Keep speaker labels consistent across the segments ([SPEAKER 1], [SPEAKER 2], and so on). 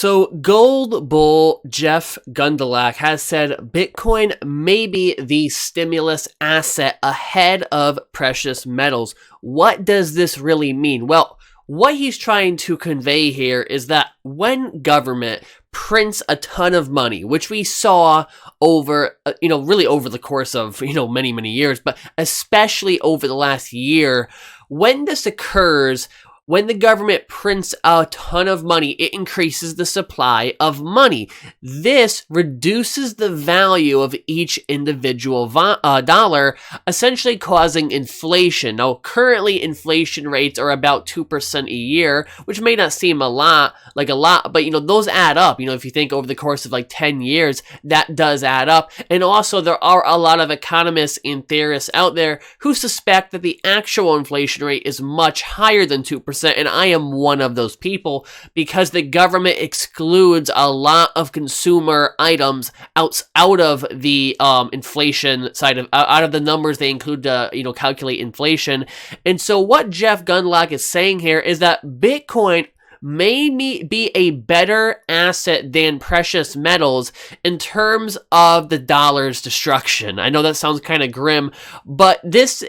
[SPEAKER 1] So, gold bull Jeff Gundlach has said Bitcoin may be the stimulus asset ahead of precious metals. What does this really mean? Well, what he's trying to convey here is that when government prints a ton of money, which we saw over, really over the course of, many, many years, but especially over the last year, when this occurs, when the government prints a ton of money, it increases the supply of money. This reduces the value of each individual dollar, essentially causing inflation. Now, currently inflation rates are about 2% a year, which may not seem like a lot, but those add up. If you think over the course of like 10 years, that does add up. And also there are a lot of economists and theorists out there who suspect that the actual inflation rate is much higher than 2%. And I am one of those people because the government excludes a lot of consumer items out of the inflation side of out of the numbers they include to calculate inflation. And so what Jeff Gundlach is saying here is that Bitcoin may be a better asset than precious metals in terms of the dollar's destruction. I know that sounds kind of grim, but this,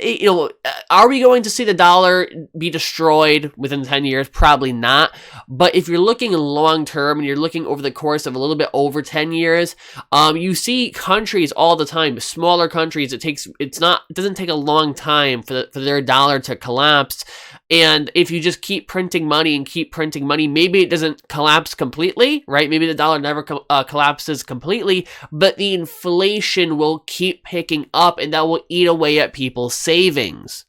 [SPEAKER 1] are we going to see the dollar be destroyed within 10 years? Probably not. But if you're looking long term and you're looking over the course of a little bit over 10 years, you see countries all the time, smaller countries, it doesn't take a long time for their dollar to collapse. And if you just keep printing money and keep printing money, maybe it doesn't collapse completely, right? Maybe the dollar never collapses completely, but the inflation will keep picking up and that will eat away at people's savings.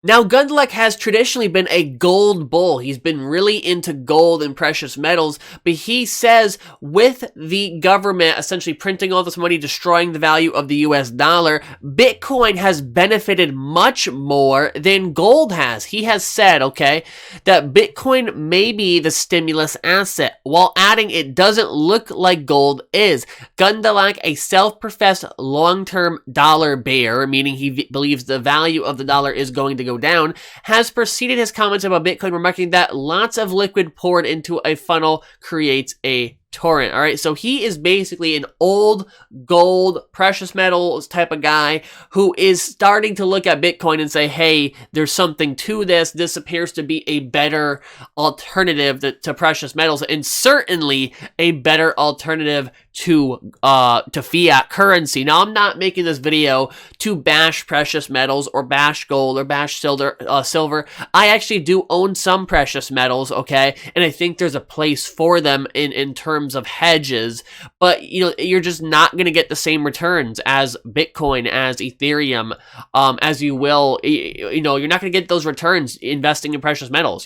[SPEAKER 1] Now, Gundlach has traditionally been a gold bull. He's been really into gold and precious metals, but he says with the government essentially printing all this money, destroying the value of the US dollar, Bitcoin has benefited much more than gold has. He has said, that Bitcoin may be the stimulus asset, while adding it doesn't look like gold is. Gundlach, a self-professed long-term dollar bear, meaning he believes the value of the dollar is going to go down, has preceded his comments about Bitcoin, remarking that lots of liquid poured into a funnel creates a torrent. All right, so he is basically an old gold, precious metals type of guy who is starting to look at Bitcoin and say, hey, there's something to this. This appears to be a better alternative to precious metals, and certainly a better alternative to fiat currency. Now, I'm not making this video to bash precious metals or bash gold or bash silver. I actually do own some precious metals, and I think there's a place for them in terms of hedges, but you're just not going to get the same returns as Bitcoin, as Ethereum, as you will, you're not going to get those returns investing in precious metals.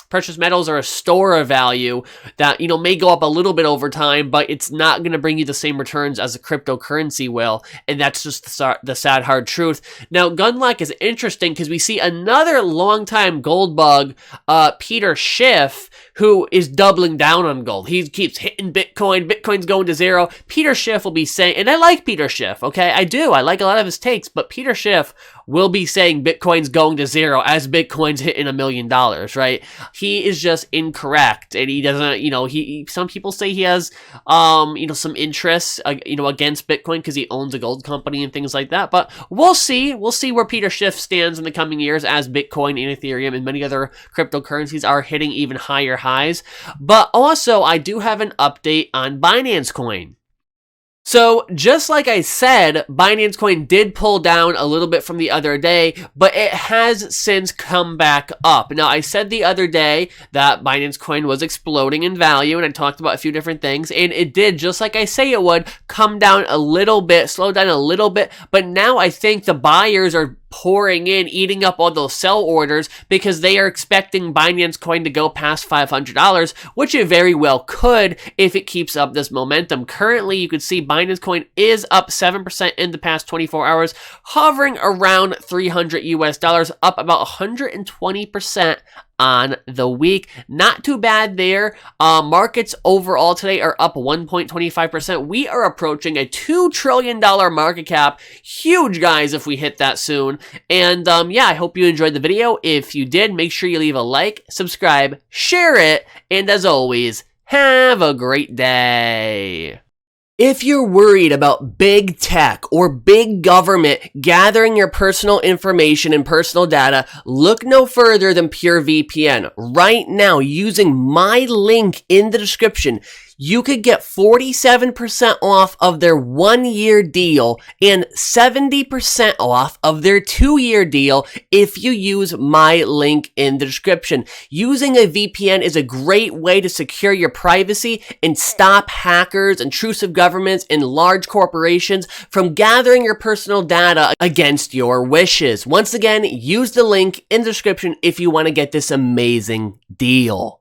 [SPEAKER 1] Precious metals are a store of value that, may go up a little bit over time, but it's not going to bring you the same returns as a cryptocurrency will. And that's just the sad, hard truth. Now, Gundlach is interesting because we see another longtime gold bug, Peter Schiff, who is doubling down on gold. He keeps hitting Bitcoin. Bitcoin's going to zero. Peter Schiff will be saying, and I like Peter Schiff, I do. I like a lot of his takes, but Peter Schiff will be saying Bitcoin's going to zero as Bitcoin's hitting $1 million, right? He is just incorrect, and he doesn't, some people say he has, some interests, against Bitcoin because he owns a gold company and things like that, but we'll see where Peter Schiff stands in the coming years as Bitcoin and Ethereum and many other cryptocurrencies are hitting even higher highs. But also, I do have an update on Binance Coin. So, just like I said, Binance Coin did pull down a little bit from the other day, but it has since come back up. Now, I said the other day that Binance Coin was exploding in value, and I talked about a few different things, and it did, just like I say it would, come down a little bit, slow down a little bit, but now I think the buyers are pouring in, eating up all those sell orders because they are expecting Binance Coin to go past $500, which it very well could if it keeps up this momentum. Currently, you can see Binance Coin is up 7% in the past 24 hours, hovering around $300 up about 120% on the week. Not too bad there. Markets overall today are up 1.25%. We are approaching a $2 trillion market cap. Huge, guys, if we hit that soon. And I hope you enjoyed the video. If you did, make sure you leave a like, subscribe, share it, and as always, Have a great day. If you're worried about big tech or big government gathering your personal information and personal data, look no further than PureVPN. Right now, using my link in the description, you could get 47% off of their 1-year deal and 70% off of their 2-year deal if you use my link in the description. Using a VPN is a great way to secure your privacy and stop hackers, intrusive governments, and large corporations from gathering your personal data against your wishes. Once again, use the link in the description if you want to get this amazing deal.